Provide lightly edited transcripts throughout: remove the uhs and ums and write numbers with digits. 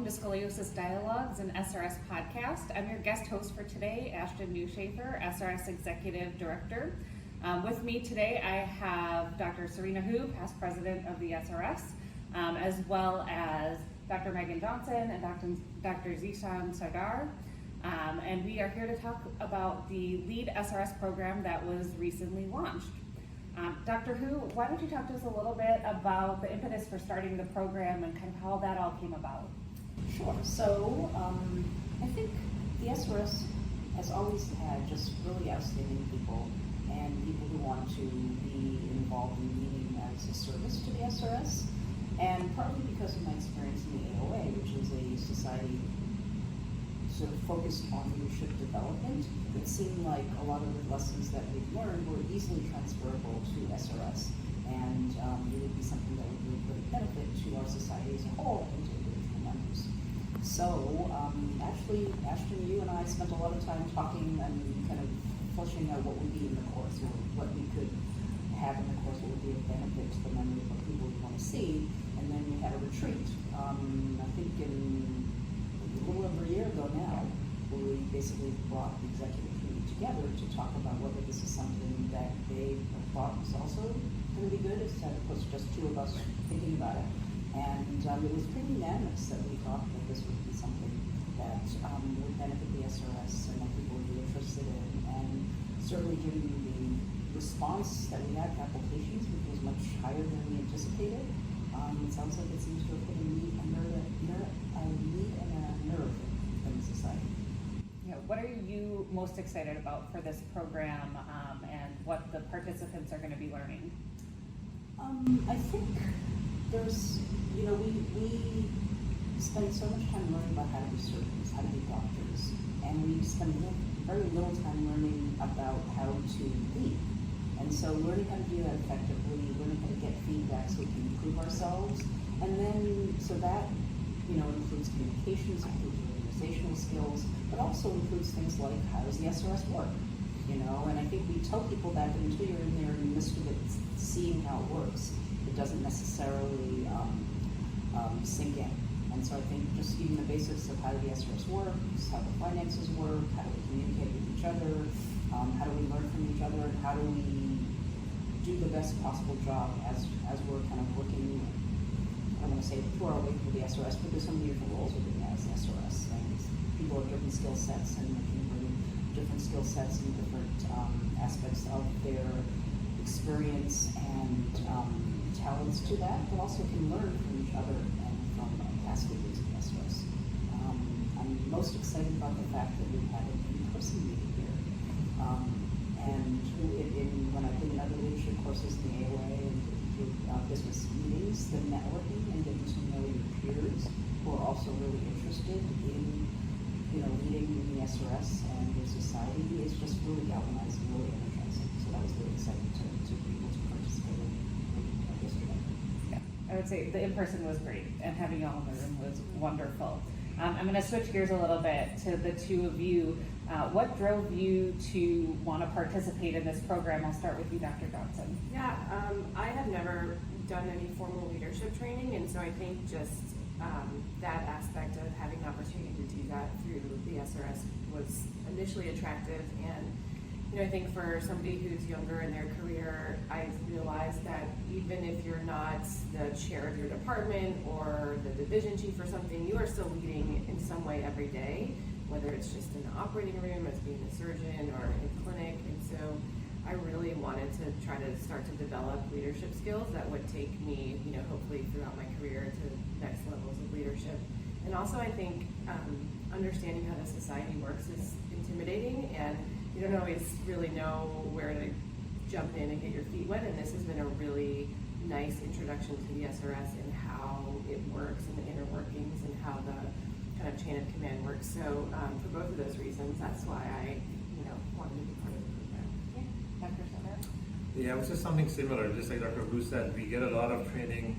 welcome to Scoliosis Dialogues, an SRS podcast. I'm your guest host for today, Ashtin Neuschaefer, SRS Executive Director. With me today, I have Dr. Serena S, past president of the SRS, as well as Dr. Megan Johnson and Dr. Zeeshan Sardar. And we are here to talk about the L.E.A.D SRS program that was recently launched. Dr. why don't you talk to us a little bit about the impetus for starting the program and kind of how that all came about? Sure. So I think the SRS has always had just really outstanding people and people who want to be involved in leading as a service to the SRS, and partly because of my experience in the AOA, which is a society sort of focused on leadership development. It seemed like a lot of the lessons that we've learned were easily transferable to SRS, and it would be something that would really benefit to our society as a whole and to individual members. So actually, Ashtin, you and I spent a lot of time talking and kind of fleshing out what would be in the course, or what we could have in the course, what would be of benefit to the members, what people would want to see, and then we had a retreat. I think in a little over a year ago now, where we basically brought the executive committee together to talk about whether this is something that they thought was also going to be good, instead of just two of us thinking about it. And it was pretty unanimous that we thought that this would be something that would benefit the SRS and that people would be interested in. And certainly given the response that we had to applications, which was much higher than we anticipated, it sounds like it seems to have put a need and a nerve in the society. Yeah, what are you most excited about for this program and what the participants are going to be learning? I think there's, we spend so much time learning about how to be surgeons, how to be doctors, and we spend very little time learning about how to lead. And so learning how to do that effectively, learning how to get feedback so we can improve ourselves, and then so that includes communications, includes organizational skills, but also includes things like how does the SRS work? And I think we tell people that, but until you're in there in the midst of it, seeing how it works, it doesn't necessarily sink in. And so I think just even the basics of how the SRS works, how the finances work, how do we communicate with each other, how do we learn from each other, and how do we do the best possible job as we're kind of working, I don't want to say through our way through the SRS, but there's so many different roles within the SRS. And people have different skill sets, and they can bring different skill sets and different aspects of their experience and talents to that, but also can learn from each other and from past leaders in the SRS. I'm most excited about the fact that we had an in-person meeting here. And when I've been in other leadership courses in the AOA and through business meetings, the networking and getting to know your peers who are also really interested in leading in the SRS and your society is just really galvanizing, really energizing. So that was really exciting to be able to participate in yesterday. Yeah, I would say the in-person was great, and having you all in the room was wonderful. I'm going to switch gears a little bit to the two of you. What drove you to want to participate in this program? I'll start with you, Dr. Johnson. Yeah, I have never done any formal leadership training, and so I think just that aspect of having the opportunity to do that through the SRS was initially attractive. And I think for somebody who's younger in their career, I've realized that even if you're not the chair of your department or the division chief or something, you are still leading in some way every day, whether it's just in the operating room as being a surgeon or in clinic. And so I really wanted to try to start to develop leadership skills that would take me, hopefully throughout my career to next levels of leadership. And also I think understanding how the society works is intimidating, and you don't always really know where to jump in and get your feet wet, and this has been a really nice introduction to the SRS and how it works and the inner workings and how the kind of chain of command works. So for both of those reasons, that's why I wanted to be part of the program. Yeah. Dr. Sardar? Yeah, it was just something similar. Just like Dr. Hu said, we get a lot of training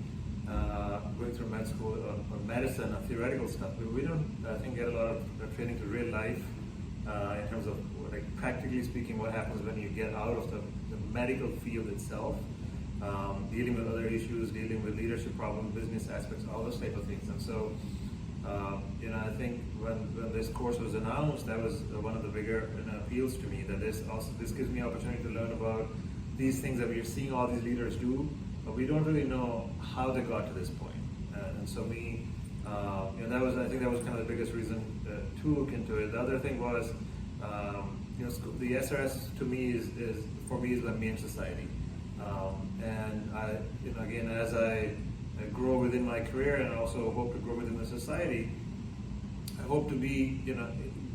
going through med school or medicine, theoretical stuff, but we don't, I think, get a lot of training to real life in terms of, like, practically speaking, what happens when you get out of the medical field itself, dealing with other issues, dealing with leadership problems, business aspects, all those type of things. And so I think when this course was announced, that was one of the bigger appeals to me, that this gives me opportunity to learn about these things that we are seeing all these leaders do, but we don't really know how they got to this point. And so I think that was kind of the biggest reason to look into it. The other thing was, the SRS to me is the main society. And again, as I grow within my career and also hope to grow within the society, I hope to be,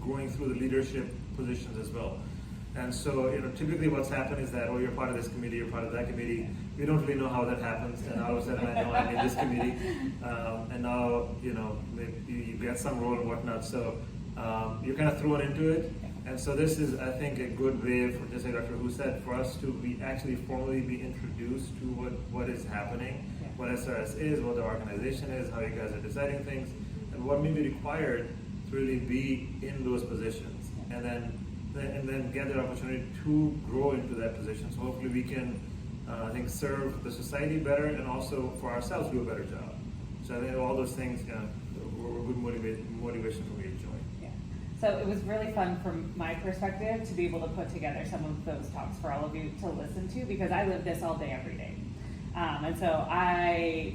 growing through the leadership positions as well. And so, typically what's happened is that, you're part of this committee, you're part of that committee. We don't really know how that happens, and all of a sudden I know I'm in this committee, and now, you get some role and whatnot. So you're kind of thrown into it. And so this is, I think, a good way for, just like Dr. Hu said, for us to actually formally be introduced to what is happening, what SRS is, what the organization is, how you guys are deciding things, and what may be required to really be in those positions, and then get the opportunity to grow into that position. So hopefully we can, I think, serve the society better, and also for ourselves do a better job. So I think all those things, were good motivation for me to join. Yeah. So it was really fun from my perspective to be able to put together some of those talks for all of you to listen to, because I live this all day, every day. And so I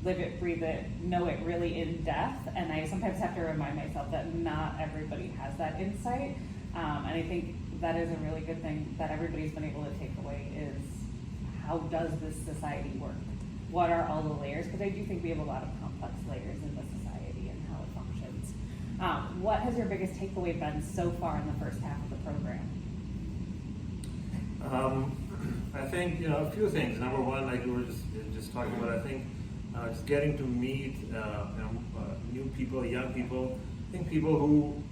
live it, breathe it, know it really in depth, and I sometimes have to remind myself that not everybody has that insight. And I think that is a really good thing that everybody's been able to take away is, how does this society work? What are all the layers? Because I do think we have a lot of complex layers in the society and how it functions. What has your biggest takeaway been so far in the first half of the program? I think, a few things. Number one, like we were just talking about, I think just getting to meet new people, young people. I think people who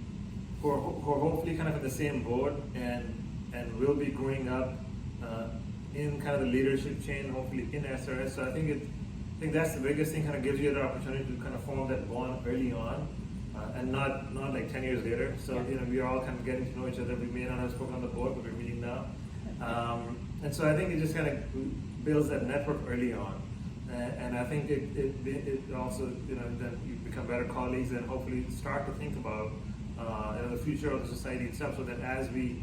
are hopefully kind of in the same boat and will be growing up in kind of the leadership chain, hopefully in SRS. So I think that's the biggest thing. Kind of gives you the opportunity to kind of form that bond early on, and not like 10 years later. So we are all kind of getting to know each other. We may not have spoken on the board, but we're meeting now. And so I think it just kind of builds that network early on, and I think it also, then you become better colleagues and hopefully start to think about the future of the society itself. So that as we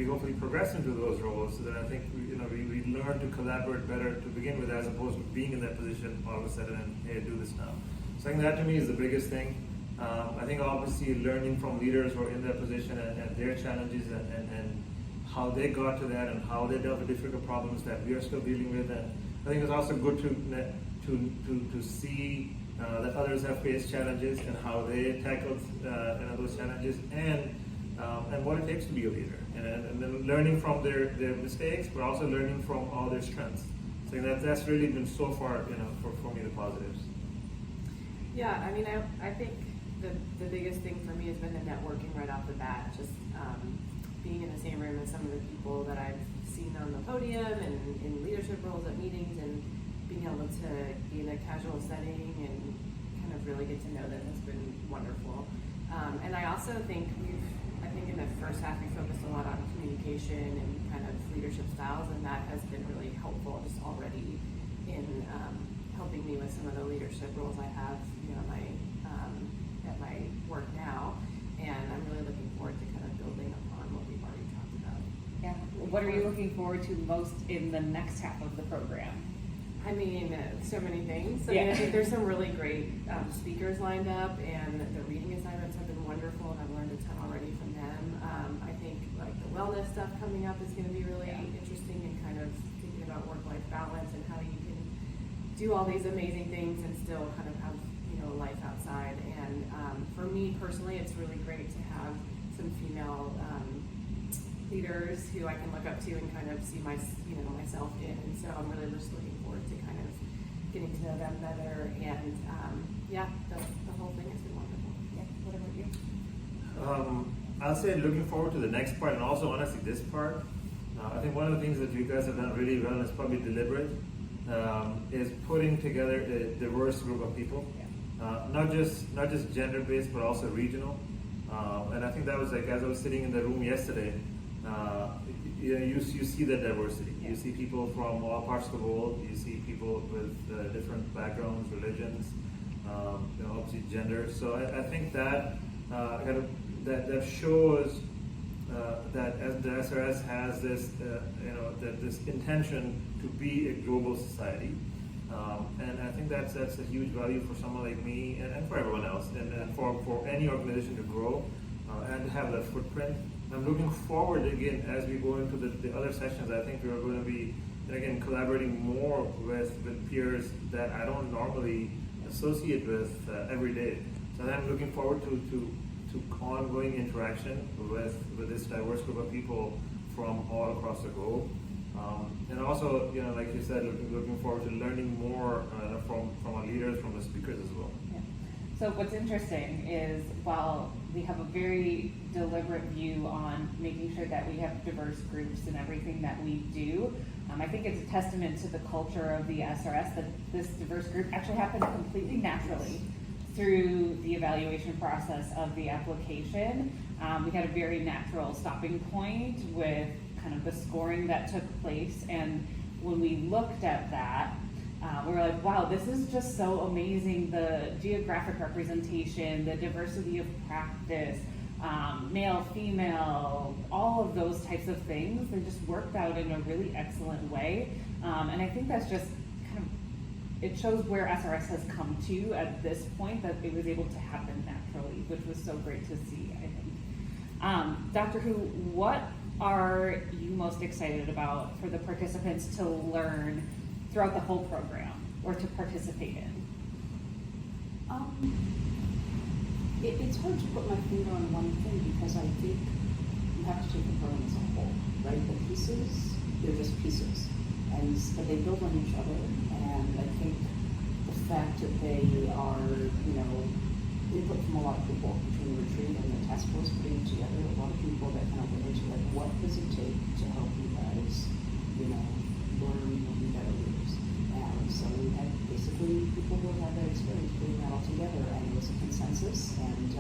hopefully progress into those roles, so that I think we learn to collaborate better to begin with, as opposed to being in that position all of a sudden and, hey, do this now. So I think that to me is the biggest thing. I think obviously learning from leaders who are in that position and their challenges and how they got to that and how they dealt with difficult problems that we are still dealing with. And I think it's also good to see that others have faced challenges and how they tackled those challenges and what it takes to be a leader. And then learning from their mistakes, but also learning from all their strengths. So that's really been so far, for me, the positives. Yeah, I mean, I think the biggest thing for me has been the networking right off the bat. Just being in the same room as some of the people that I've seen on the podium and in leadership roles at meetings, and being able to be in a casual setting and kind of really get to know them has been wonderful. And I also think in the first half we focused a lot on communication and kind of leadership styles, and that has been really helpful just already in helping me with some of the leadership roles I have, at my work now. And I'm really looking forward to kind of building upon what we've already talked about. Yeah. What are you looking forward to most in the next half of the program? I mean, so many things. I think there's some really great speakers lined up, and the reading assignments have been wonderful, and I've learned a ton already from them. I think like the wellness stuff coming up is going to be really interesting, and kind of thinking about work-life balance and how you can do all these amazing things and still kind of have a life outside. And for me personally, it's really great to have some female leaders who I can look up to and kind of see myself in. And so I'm really just looking forward to kind of getting to know them better. And the whole thing has been wonderful. Yeah. What about you? I'll say looking forward to the next part, and also honestly this part. I think one of the things that you guys have done really well, and it's probably deliberate, is putting together a diverse group of people. Not just gender-based, but also regional. And I think that was like, as I was sitting in the room yesterday, you see that diversity. You see people from all parts of the world. You see people with different backgrounds, religions, obviously gender. So I think that that shows that as the SRS has this this intention to be a global society, and I think that's a huge value for someone like me and for everyone else, and for any organization to grow and have that footprint. I'm looking forward again as we go into the other sessions. I think we are going to be again collaborating more with peers that I don't normally associate with every day. So I'm looking forward to ongoing interaction with this diverse group of people from all across the globe. And also, like you said, looking forward to learning more from our leaders, from the speakers as well. Yeah. So what's interesting is while we have a very deliberate view on making sure that we have diverse groups in everything that we do, I think it's a testament to the culture of the SRS that this diverse group actually happened completely naturally through the evaluation process of the application. We had a very natural stopping point with kind of the scoring that took place, and when we looked at that, we were like, wow, this is just so amazing. The geographic representation, the diversity of practice, male, female, all of those types of things, they just worked out in a really excellent way. And I think that's just kind of, it shows where SRS has come to at this point, that it was able to happen naturally, which was so great to see, I think. Dr. Hu, what are you most excited about for the participants to learn throughout the whole program or to participate in? It's hard to put my finger on one thing because I think you have to take the program as a whole, right? The pieces, they're just pieces, but they build on each other. And I think the fact that they are, input from a lot of people between the retreat and the task force putting it together, a lot of people that kind of went into like, what does it take to help you guys, learn and be better leaders? And so we had basically people who had that experience putting that all together, and it was a consensus. And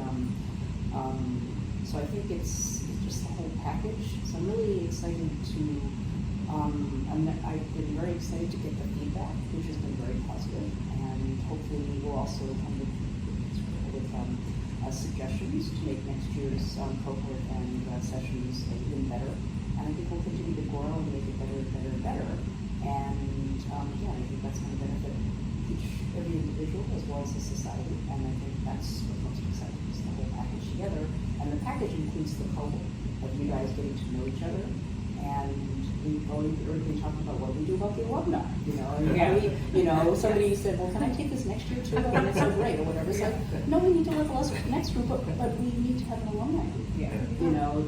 so I think it's just the whole package. So I'm really excited to. I've been very excited to get the feedback, which has been very positive, and hopefully we will also come with suggestions to make next year's cohort and sessions even better. And I think we'll continue to grow and make it better and better and better. And I think that's going to benefit every individual as well as the society. And I think that's what's most exciting, is the whole package together. And the package includes the cohort of you guys getting to know each other. And we've already talked about what we do about the alumni, somebody said, well, can I take this next year too? And it's so great, or whatever. It's like, no, we need to level us next group, but we need to have an alumni group,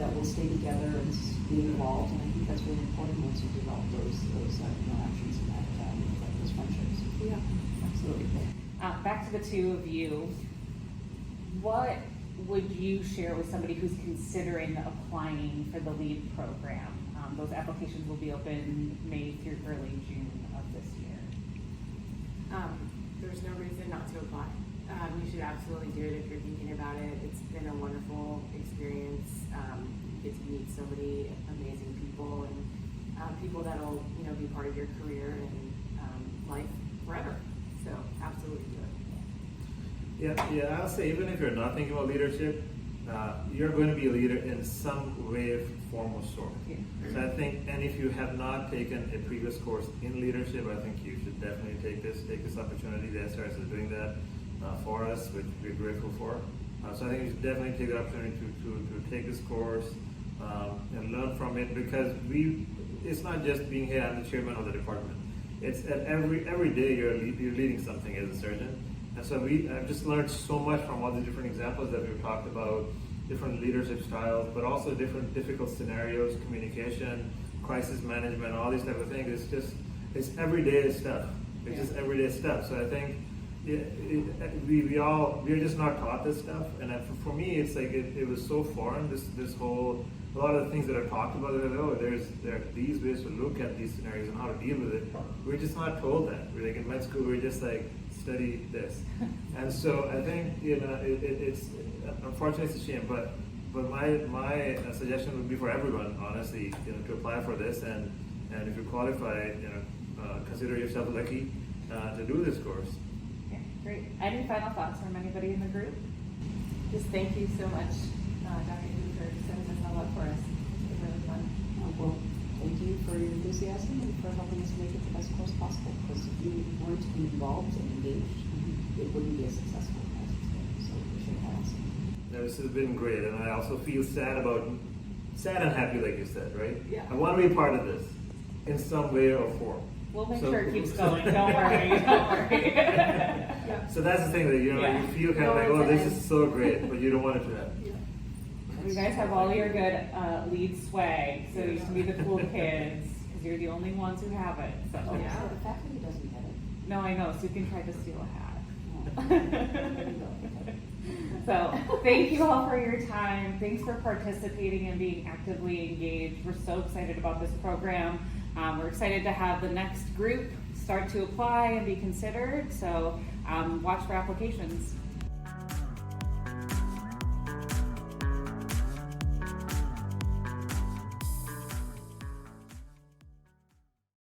that will stay together and be involved. And I think that's really important once you develop those interactions and those friendships. Yeah, absolutely. Back to the two of you, what would you share with somebody who's considering applying for the LEAD program? Those applications will be open May through early June of this year. There's no reason not to apply. You should absolutely do it if you're thinking about it. It's been a wonderful experience. You get to meet so many amazing people and people that'll be part of your career and life forever. So absolutely do it. Yeah. I'll say even if you're not thinking about leadership, you're going to be a leader in some way, form, or sort. Yeah. So I think, and if you have not taken a previous course in leadership, I think you should definitely take this opportunity. The SRS is doing that for us, which we're grateful for. So I think you should definitely take the opportunity to take this course and learn from it, because it's not just being here, I'm the chairman of the department. It's at every day you're leading something as a surgeon. And so I've just learned so much from all the different examples that we've talked about, different leadership styles, but also different difficult scenarios, communication, crisis management, all these type of things. It's everyday stuff. It's just everyday stuff. So I think we're just not taught this stuff. And for me, it's like it was so foreign. This whole, a lot of the things that are talked about, there are these ways to look at these scenarios and how to deal with it. We're just not told that. We're like in med school, we're just like, study this. And so I think it's unfortunately it's a shame, but my suggestion would be for everyone, honestly, to apply for this, and if you qualify, consider yourself lucky to do this course. Yeah, Great. Any final thoughts from anybody in the group? Just thank you so much, Dr. Hu, for setting this all up for us. It was really fun. Well, thank you for your enthusiasm and for helping us make it the best course possible. Because if you weren't involved and engaged, it wouldn't be as successful as it's been. So we should have awesome. Yeah, this has been great, and I also feel sad and happy, like you said, right? Yeah. I want to be part of this in some way or form. We'll make So- sure it keeps going. Don't worry. Don't worry. Yeah. So that's the thing that Yeah. you feel kind of like, oh, this is so great, but you don't want it to happen. You guys have all your good lead swag, so you can be the cool kids because you're the only ones who have it. So Yeah. So the faculty doesn't get it. no, I know. So you can try to steal a hat. Oh. There you go. Okay. So thank you all for your time. Thanks for participating and being actively engaged. We're so excited about this program. We're excited to have the next group start to apply and be considered. So watch for applications.